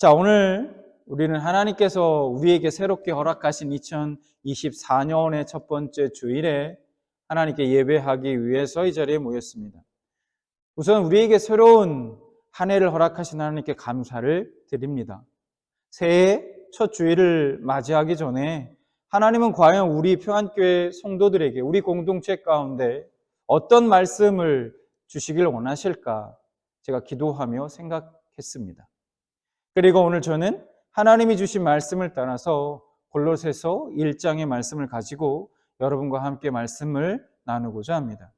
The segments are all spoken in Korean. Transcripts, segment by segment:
자, 오늘 우리는 하나님께서 우리에게 새롭게 허락하신 2024년의 첫 번째 주일에 하나님께 예배하기 위해서 이 자리에 모였습니다. 우선 우리에게 새로운 한 해를 허락하신 하나님께 감사를 드립니다. 새해 첫 주일을 맞이하기 전에 하나님은 과연 우리 평안교회 성도들에게 우리 공동체 가운데 어떤 말씀을 주시길 원하실까 제가 기도하며 생각했습니다. 그리고 오늘 저는 하나님이 주신 말씀을 따라서 골로새서 1장의 말씀을 가지고 여러분과 함께 말씀을 나누고자 합니다.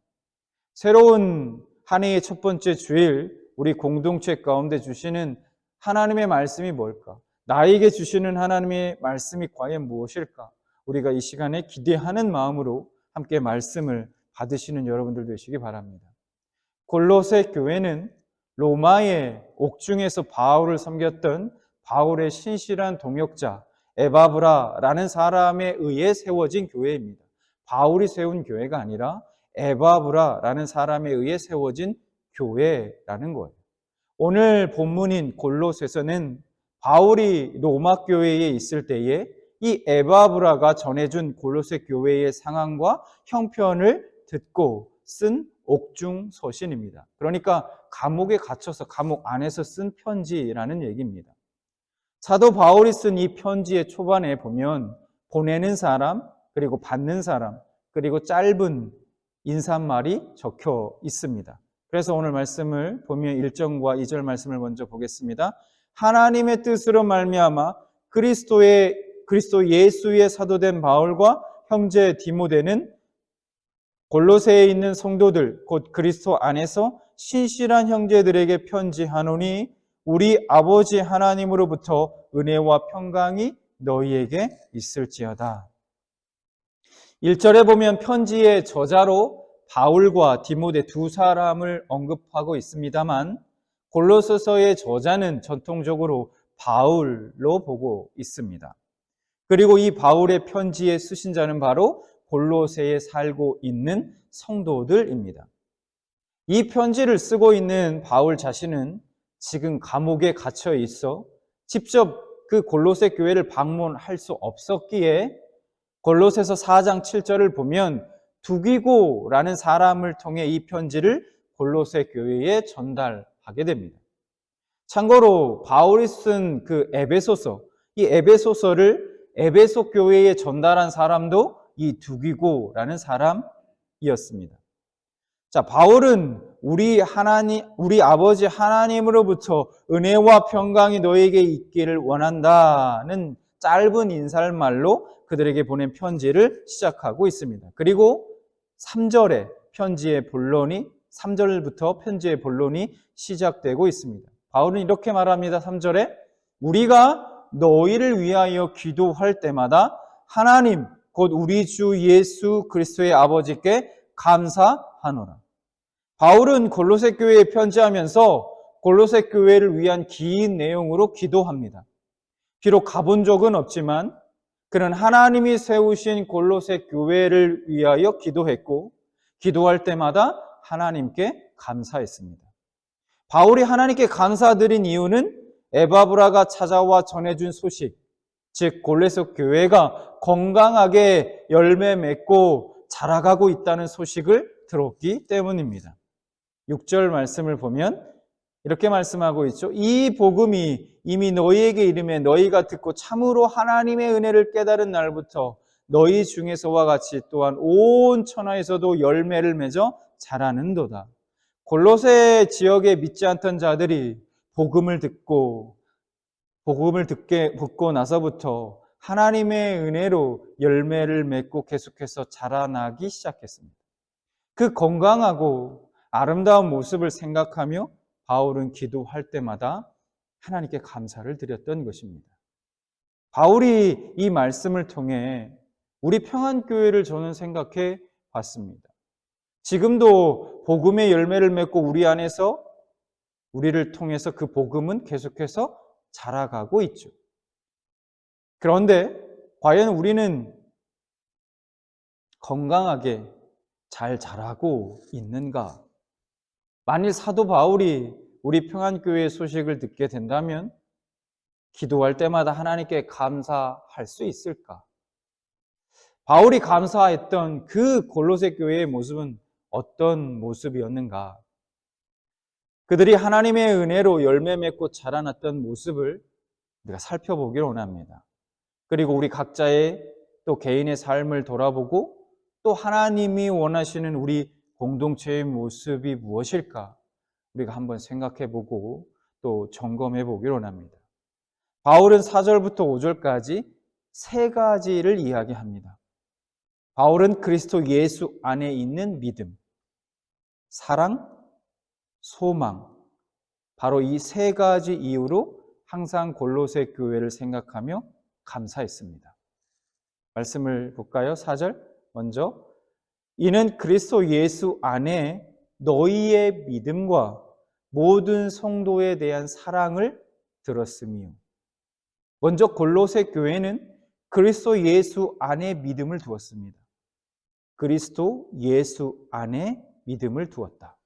새로운 한 해의 첫 번째 주일 우리 공동체 가운데 주시는 하나님의 말씀이 뭘까? 나에게 주시는 하나님의 말씀이 과연 무엇일까? 우리가 이 시간에 기대하는 마음으로 함께 말씀을 받으시는 여러분들 되시기 바랍니다. 골로새 교회는 로마의 옥중에서 바울을 섬겼던 바울의 신실한 동역자 에바브라라는 사람에 의해 세워진 교회입니다. 바울이 세운 교회가 아니라 에바브라라는 사람에 의해 세워진 교회라는 거예요. 오늘 본문인 골로새서는 바울이 로마 교회에 있을 때에 이 에바브라가 전해준 골로새 교회의 상황과 형편을 듣고 쓴 옥중 서신입니다. 그러니까 감옥에 갇혀서 감옥 안에서 쓴 편지라는 얘기입니다. 사도 바울이 쓴 이 편지의 초반에 보면 보내는 사람, 그리고 받는 사람, 그리고 짧은 인사말이 적혀 있습니다. 그래서 오늘 말씀을 보면 1절과 2절 말씀을 먼저 보겠습니다. 하나님의 뜻으로 말미암아 그리스도 예수의 사도된 바울과 형제 디모데는 골로새에 있는 성도들 곧 그리스도 안에서 신실한 형제들에게 편지하노니 우리 아버지 하나님으로부터 은혜와 평강이 너희에게 있을지어다. 1절에 보면 편지의 저자로 바울과 디모데 두 사람을 언급하고 있습니다만 골로새서의 저자는 전통적으로 바울로 보고 있습니다. 그리고 이 바울의 편지의 수신자는 바로 골로새에 살고 있는 성도들입니다. 이 편지를 쓰고 있는 바울 자신은 지금 감옥에 갇혀 있어 직접 그 골로새 교회를 방문할 수 없었기에 골로새서 4장 7절을 보면 두기고라는 사람을 통해 이 편지를 골로새 교회에 전달하게 됩니다. 참고로 바울이 쓴 그 에베소서, 이 에베소서를 에베소 교회에 전달한 사람도 이 두기고라는 사람이었습니다. 자, 바울은 우리 아버지 하나님으로부터 은혜와 평강이 너에게 있기를 원한다는 짧은 인사말로 그들에게 보낸 편지를 시작하고 있습니다. 그리고 3절에 3절부터 편지의 본론이 시작되고 있습니다. 바울은 이렇게 말합니다. 3절에 우리가 너희를 위하여 기도할 때마다 하나님 곧 우리 주 예수 그리스도의 아버지께 감사하노라. 바울은 골로새 교회에 편지하면서 골로새 교회를 위한 긴 내용으로 기도합니다. 비록 가본 적은 없지만 그는 하나님이 세우신 골로새 교회를 위하여 기도했고 기도할 때마다 하나님께 감사했습니다. 바울이 하나님께 감사드린 이유는 에바브라가 찾아와 전해준 소식, 즉 골로새 교회가 건강하게 열매 맺고 자라가고 있다는 소식을 들었기 때문입니다. 6절 말씀을 보면 이렇게 말씀하고 있죠. 이 복음이 이미 너희에게 이르매 너희가 듣고 참으로 하나님의 은혜를 깨달은 날부터 너희 중에서와 같이 또한 온 천하에서도 열매를 맺어 자라는도다. 골로새 지역에 믿지 않던 자들이 복음을 듣고 나서부터 하나님의 은혜로 열매를 맺고 계속해서 자라나기 시작했습니다. 그 건강하고 아름다운 모습을 생각하며 바울은 기도할 때마다 하나님께 감사를 드렸던 것입니다. 바울이 이 말씀을 통해 우리 평안교회를 저는 생각해 봤습니다. 지금도 복음의 열매를 맺고 우리 안에서 우리를 통해서 그 복음은 계속해서 자라가고 있죠. 그런데 과연 우리는 건강하게 잘 자라고 있는가? 만일 사도 바울이 우리 평안교회의 소식을 듣게 된다면 기도할 때마다 하나님께 감사할 수 있을까? 바울이 감사했던 그 골로새 교회의 모습은 어떤 모습이었는가? 그들이 하나님의 은혜로 열매 맺고 자라났던 모습을 우리가 살펴보기를 원합니다. 그리고 우리 각자의 또 개인의 삶을 돌아보고 또 하나님이 원하시는 우리 공동체의 모습이 무엇일까? 우리가 한번 생각해보고 또 점검해보기를 원합니다. 바울은 4절부터 5절까지 세 가지를 이야기합니다. 바울은 그리스도 예수 안에 있는 믿음, 사랑, 소망, 바로 이 세 가지 이유로 항상 골로새 교회를 생각하며 감사했습니다. 말씀을 볼까요? 4절 먼저 이는 그리스도 예수 안에 너희의 믿음과 모든 성도에 대한 사랑을 들었으며, 먼저 골로새 교회는 그리스도 예수 안에 믿음을 두었습니다. 그리스도 예수 안에 믿음을 두었다.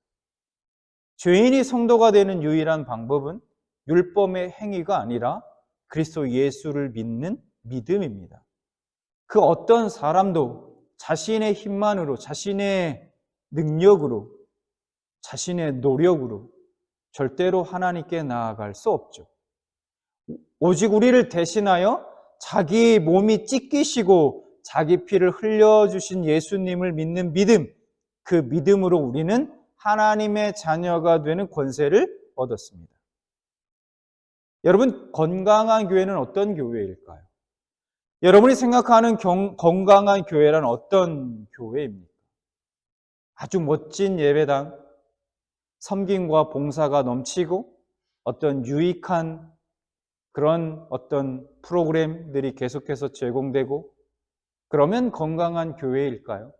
죄인이 성도가 되는 유일한 방법은 율법의 행위가 아니라 그리스도 예수를 믿는 믿음입니다. 그 어떤 사람도 자신의 힘만으로, 자신의 능력으로, 자신의 노력으로 절대로 하나님께 나아갈 수 없죠. 오직 우리를 대신하여 자기 몸이 찢기시고 자기 피를 흘려주신 예수님을 믿는 믿음, 그 믿음으로 우리는 하나님의 자녀가 되는 권세를 얻었습니다. 여러분, 건강한 교회는 어떤 교회일까요? 여러분이 생각하는 건강한 교회란 어떤 교회입니까? 아주 멋진 예배당, 섬김과 봉사가 넘치고 어떤 유익한 그런 어떤 프로그램들이 계속해서 제공되고, 그러면 건강한 교회일까요?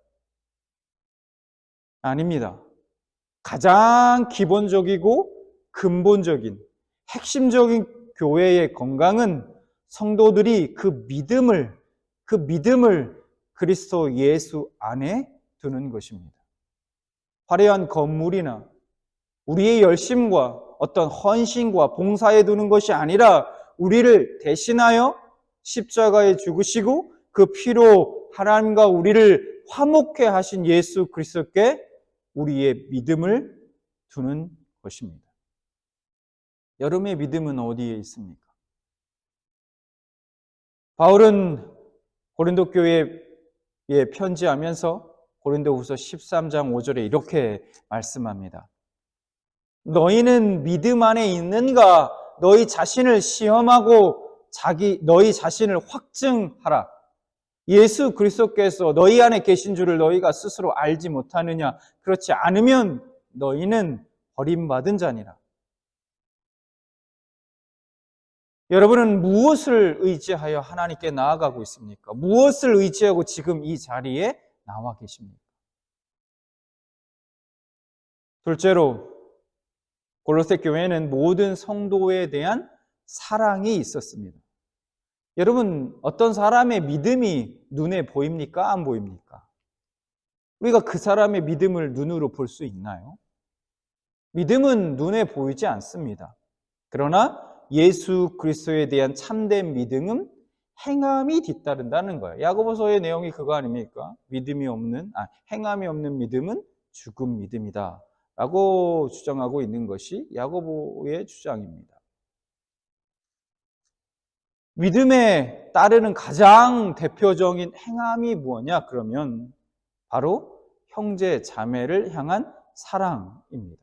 아닙니다. 가장 기본적이고 근본적인 핵심적인 교회의 건강은 성도들이 그 믿음을 그리스도 예수 안에 두는 것입니다. 화려한 건물이나 우리의 열심과 어떤 헌신과 봉사에 두는 것이 아니라 우리를 대신하여 십자가에 죽으시고 그 피로 하나님과 우리를 화목케 하신 예수 그리스도께 우리의 믿음을 두는 것입니다. 여러분의 믿음은 어디에 있습니까? 바울은 고린도 교회에 편지하면서 고린도후서 13장 5절에 이렇게 말씀합니다. 너희는 믿음 안에 있는가? 너희 자신을 시험하고 너희 자신을 확증하라. 예수 그리스도께서 너희 안에 계신 줄을 너희가 스스로 알지 못하느냐? 그렇지 않으면 너희는 버림받은 자니라. 여러분은 무엇을 의지하여 하나님께 나아가고 있습니까? 무엇을 의지하고 지금 이 자리에 나와 계십니까? 둘째로 골로새 교회는 모든 성도에 대한 사랑이 있었습니다. 여러분, 어떤 사람의 믿음이 눈에 보입니까? 안 보입니까? 우리가 그 사람의 믿음을 눈으로 볼 수 있나요? 믿음은 눈에 보이지 않습니다. 그러나 예수 그리스도에 대한 참된 믿음은 행함이 뒤따른다는 거예요. 야고보서의 내용이 그거 아닙니까? 행함이 없는 믿음은 죽은 믿음이다 라고 주장하고 있는 것이 야고보의 주장입니다. 믿음에 따르는 가장 대표적인 행함이 무엇냐? 그러면 바로 형제 자매를 향한 사랑입니다.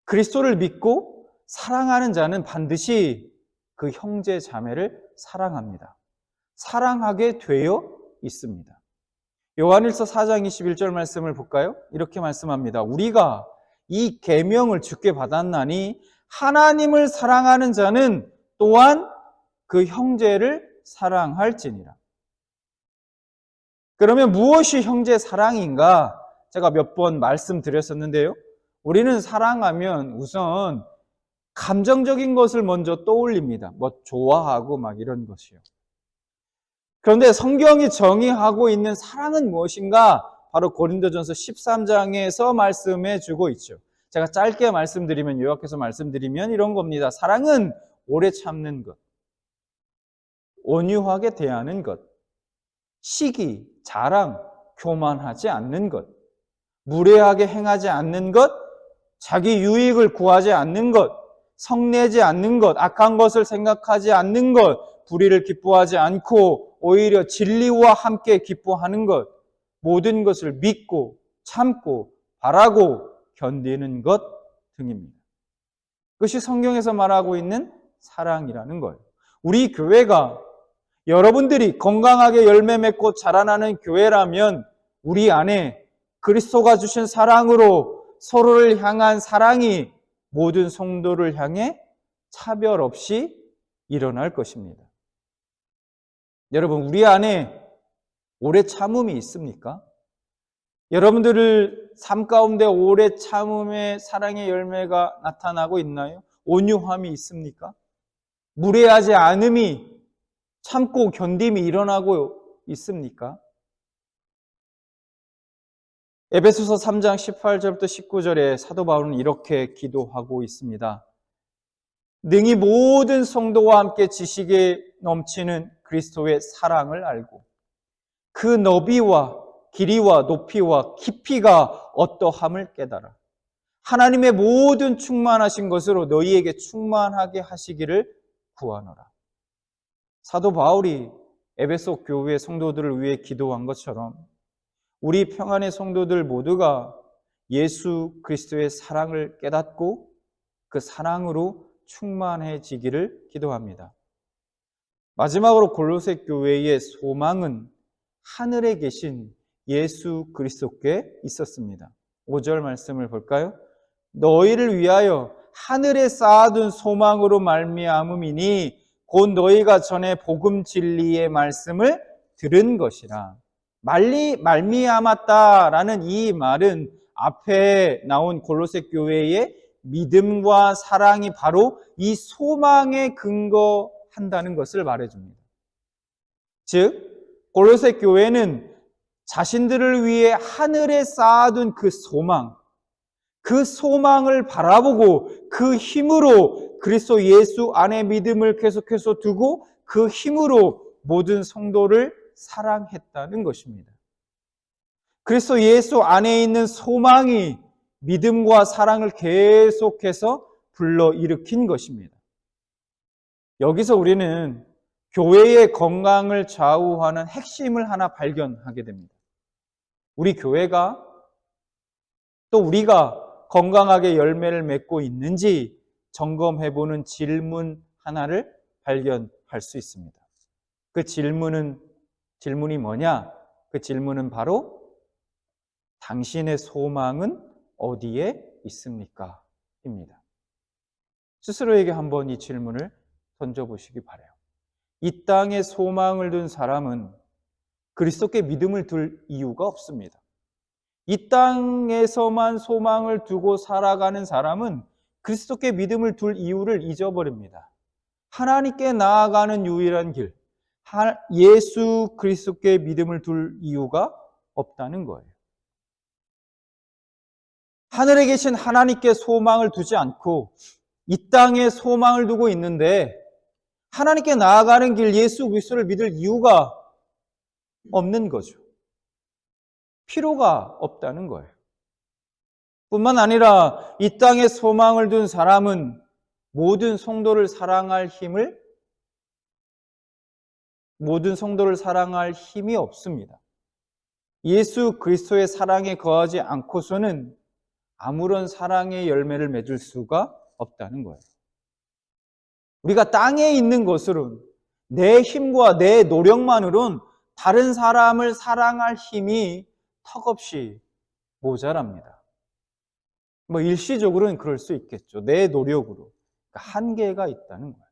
그리스도를 믿고 사랑하는 자는 반드시 그 형제 자매를 사랑합니다. 사랑하게 되어 있습니다. 요한일서 4장 21절 말씀을 볼까요? 이렇게 말씀합니다. 우리가 이 계명을 주께 받았나니 하나님을 사랑하는 자는 또한 그 형제를 사랑할지니라. 그러면 무엇이 형제 사랑인가? 제가 몇 번 말씀드렸었는데요. 우리는 사랑하면 우선 감정적인 것을 먼저 떠올립니다. 좋아하고 이런 것이요. 그런데 성경이 정의하고 있는 사랑은 무엇인가? 바로 고린도전서 13장에서 말씀해 주고 있죠. 제가 짧게 말씀드리면, 요약해서 말씀드리면 이런 겁니다. 사랑은 오래 참는 것, 온유하게 대하는 것, 시기, 자랑, 교만하지 않는 것, 무례하게 행하지 않는 것, 자기 유익을 구하지 않는 것, 성내지 않는 것, 악한 것을 생각하지 않는 것, 불의를 기뻐하지 않고 오히려 진리와 함께 기뻐하는 것, 모든 것을 믿고 참고 바라고 견디는 것 등입니다. 그것이 성경에서 말하고 있는 사랑이라는 거예요. 우리 교회가 여러분들이 건강하게 열매 맺고 자라나는 교회라면 우리 안에 그리스도가 주신 사랑으로 서로를 향한 사랑이 모든 성도를 향해 차별 없이 일어날 것입니다. 여러분, 우리 안에 오래 참음이 있습니까? 여러분들을 삶 가운데 오래 참음의 사랑의 열매가 나타나고 있나요? 온유함이 있습니까? 무례하지 않음이, 참고 견딤이 일어나고 있습니까? 에베소서 3장 18절부터 19절에 사도 바울은 이렇게 기도하고 있습니다. 능히 모든 성도와 함께 지식에 넘치는 그리스도의 사랑을 알고 그 너비와 길이와 높이와 깊이가 어떠함을 깨달아 하나님의 모든 충만하신 것으로 너희에게 충만하게 하시기를 구하노라. 사도 바울이 에베소 교회 성도들을 위해 기도한 것처럼 우리 평안의 성도들 모두가 예수 그리스도의 사랑을 깨닫고 그 사랑으로 충만해지기를 기도합니다. 마지막으로 골로새 교회의 소망은 하늘에 계신 예수 그리스도께 있었습니다. 5절 말씀을 볼까요? 너희를 위하여 하늘에 쌓아둔 소망으로 말미암음이니 곧 너희가 전에 복음 진리의 말씀을 들은 것이라. 말미암았다라는 이 말은 앞에 나온 골로새 교회의 믿음과 사랑이 바로 이 소망에 근거한다는 것을 말해줍니다. 즉 골로새 교회는 자신들을 위해 하늘에 쌓아둔 그 소망을 바라보고 그 힘으로 그리스도 예수 안에 믿음을 계속해서 두고 그 힘으로 모든 성도를 사랑했다는 것입니다. 그리스도 예수 안에 있는 소망이 믿음과 사랑을 계속해서 불러일으킨 것입니다. 여기서 우리는 교회의 건강을 좌우하는 핵심을 하나 발견하게 됩니다. 우리 교회가 또 우리가 건강하게 열매를 맺고 있는지 점검해보는 질문 하나를 발견할 수 있습니다. 그 질문이 뭐냐? 그 질문은 바로 당신의 소망은 어디에 있습니까? 입니다. 스스로에게 한번 이 질문을 던져보시기 바라요. 이 땅에 소망을 둔 사람은 그리스도께 믿음을 둘 이유가 없습니다. 이 땅에서만 소망을 두고 살아가는 사람은 그리스도께 믿음을 둘 이유를 잊어버립니다. 하나님께 나아가는 유일한 길, 예수 그리스도께 믿음을 둘 이유가 없다는 거예요. 하늘에 계신 하나님께 소망을 두지 않고 이 땅에 소망을 두고 있는데 하나님께 나아가는 길 예수 그리스도를 믿을 이유가 없는 거죠. 필요가 없다는 거예요. 뿐만 아니라 이 땅에 소망을 둔 사람은 모든 성도를 사랑할 힘이 없습니다. 예수 그리스도의 사랑에 거하지 않고서는 아무런 사랑의 열매를 맺을 수가 없다는 거예요. 우리가 땅에 있는 것으로는 내 힘과 내 노력만으로는 다른 사람을 사랑할 힘이 턱없이 모자랍니다. 일시적으로는 그럴 수 있겠죠. 내 노력으로. 한계가 있다는 거예요.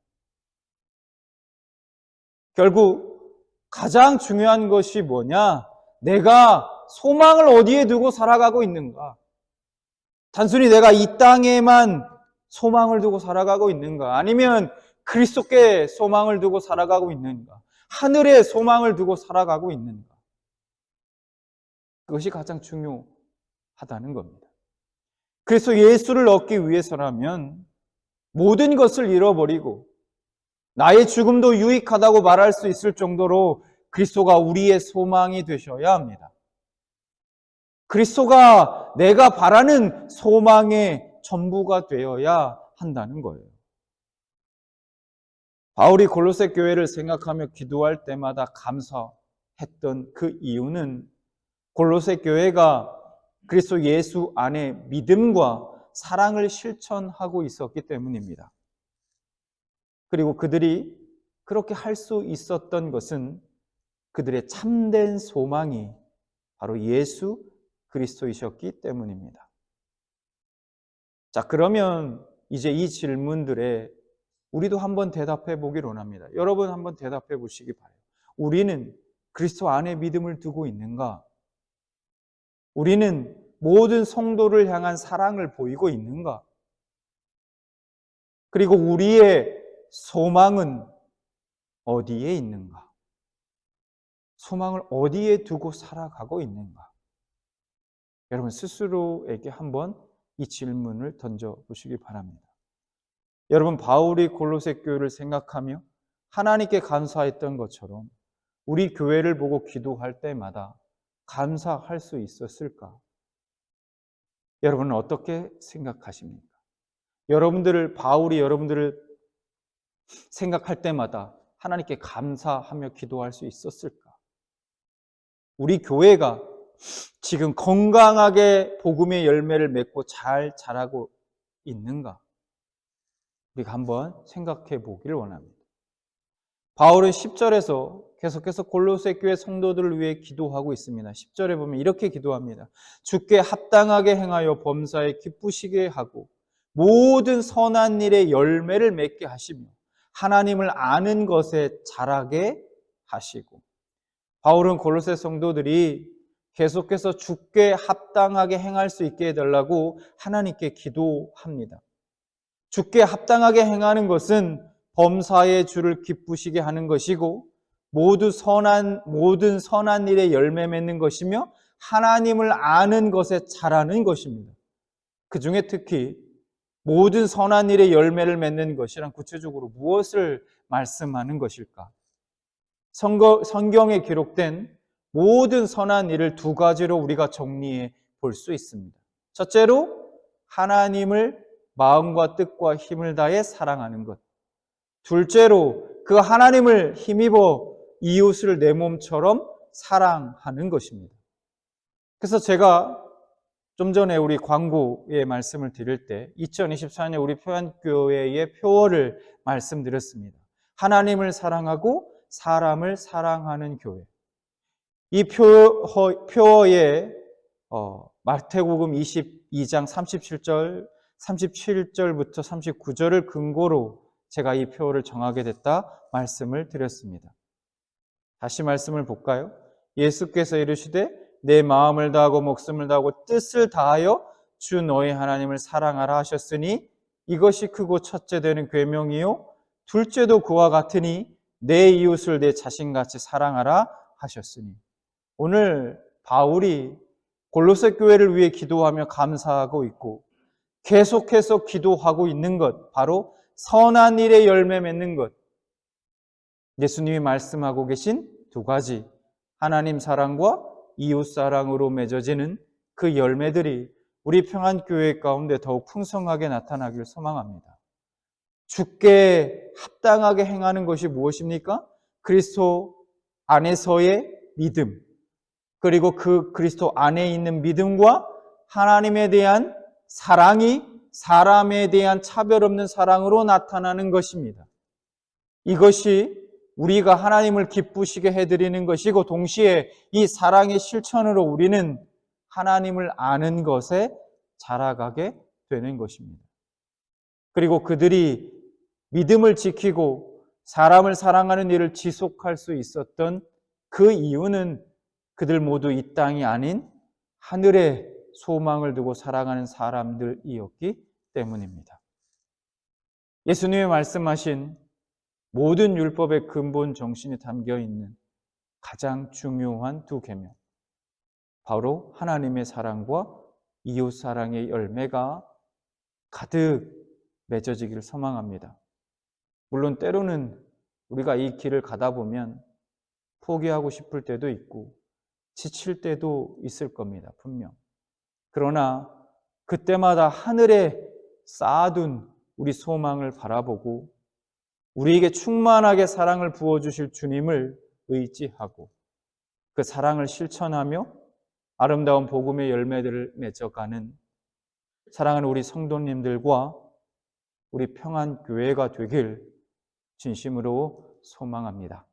결국 가장 중요한 것이 뭐냐? 내가 소망을 어디에 두고 살아가고 있는가? 단순히 내가 이 땅에만 소망을 두고 살아가고 있는가? 아니면 그리스도께 소망을 두고 살아가고 있는가? 하늘에 소망을 두고 살아가고 있는가? 그것이 가장 중요하다는 겁니다. 그래서 예수를 얻기 위해서라면 모든 것을 잃어버리고 나의 죽음도 유익하다고 말할 수 있을 정도로 그리스도가 우리의 소망이 되셔야 합니다. 그리스도가 내가 바라는 소망의 전부가 되어야 한다는 거예요. 바울이 골로새 교회를 생각하며 기도할 때마다 감사했던 그 이유는 골로새 교회가 그리스도 예수 안에 믿음과 사랑을 실천하고 있었기 때문입니다. 그리고 그들이 그렇게 할 수 있었던 것은 그들의 참된 소망이 바로 예수 그리스도이셨기 때문입니다. 자, 그러면 이제 이 질문들에 우리도 한번 대답해 보기를 원합니다. 여러분 한번 대답해 보시기 바라요. 우리는 그리스도 안에 믿음을 두고 있는가? 우리는 모든 성도를 향한 사랑을 보이고 있는가? 그리고 우리의 소망은 어디에 있는가? 소망을 어디에 두고 살아가고 있는가? 여러분 스스로에게 한번 이 질문을 던져보시기 바랍니다. 여러분 바울이 골로새 교회를 생각하며 하나님께 감사했던 것처럼 우리 교회를 보고 기도할 때마다 감사할 수 있었을까? 여러분은 어떻게 생각하십니까? 바울이 여러분들을 생각할 때마다 하나님께 감사하며 기도할 수 있었을까? 우리 교회가 지금 건강하게 복음의 열매를 맺고 잘 자라고 있는가? 우리가 한번 생각해 보기를 원합니다. 바울은 10절에서 계속해서 골로새 교회 성도들을 위해 기도하고 있습니다. 10절에 보면 이렇게 기도합니다. 주께 합당하게 행하여 범사에 기쁘시게 하고 모든 선한 일에 열매를 맺게 하시며 하나님을 아는 것에 자라게 하시고. 바울은 골로새 성도들이 계속해서 주께 합당하게 행할 수 있게 해달라고 하나님께 기도합니다. 주께 합당하게 행하는 것은 범사의 주를 기쁘시게 하는 것이고 모든 선한 일에 열매 맺는 것이며 하나님을 아는 것에 자라는 것입니다. 그 중에 특히 모든 선한 일에 열매를 맺는 것이란 구체적으로 무엇을 말씀하는 것일까? 성경에 기록된 모든 선한 일을 두 가지로 우리가 정리해 볼 수 있습니다. 첫째로 하나님을 마음과 뜻과 힘을 다해 사랑하는 것. 둘째로 그 하나님을 힘입어 이웃을 내 몸처럼 사랑하는 것입니다. 그래서 제가 좀 전에 우리 광고의 말씀을 드릴 때 2024년 우리 평안교회의 표어를 말씀드렸습니다. 하나님을 사랑하고 사람을 사랑하는 교회. 이 표어에 마태복음 22장 37절부터 39절을 근거로 제가 이 표어를 정하게 됐다 말씀을 드렸습니다. 다시 말씀을 볼까요? 예수께서 이르시되 내 마음을 다하고 목숨을 다하고 뜻을 다하여 주 너의 하나님을 사랑하라 하셨으니 이것이 크고 첫째 되는 계명이요 둘째도 그와 같으니 내 이웃을 내 자신같이 사랑하라 하셨으니. 오늘 바울이 골로새 교회를 위해 기도하며 감사하고 있고 계속해서 기도하고 있는 것, 바로 선한 일에 열매 맺는 것. 예수님이 말씀하고 계신 두 가지, 하나님 사랑과 이웃 사랑으로 맺어지는 그 열매들이 우리 평안교회 가운데 더욱 풍성하게 나타나길 소망합니다. 주께 합당하게 행하는 것이 무엇입니까? 그리스도 안에서의 믿음, 그리고 그 그리스도 안에 있는 믿음과 하나님에 대한 사랑이 사람에 대한 차별 없는 사랑으로 나타나는 것입니다. 이것이 우리가 하나님을 기쁘시게 해드리는 것이고 동시에 이 사랑의 실천으로 우리는 하나님을 아는 것에 자라가게 되는 것입니다. 그리고 그들이 믿음을 지키고 사람을 사랑하는 일을 지속할 수 있었던 그 이유는 그들 모두 이 땅이 아닌 하늘에 소망을 두고 살아가는 사람들이었기 때문입니다. 예수님이 말씀하신 모든 율법의 근본 정신이 담겨 있는 가장 중요한 두 계명, 바로 하나님의 사랑과 이웃 사랑의 열매가 가득 맺어지기를 소망합니다. 물론 때로는 우리가 이 길을 가다 보면 포기하고 싶을 때도 있고 지칠 때도 있을 겁니다. 분명. 그러나 그때마다 하늘에 쌓아둔 우리 소망을 바라보고 우리에게 충만하게 사랑을 부어주실 주님을 의지하고 그 사랑을 실천하며 아름다운 복음의 열매들을 맺어가는 사랑하는 우리 성도님들과 우리 평안교회가 되길 진심으로 소망합니다.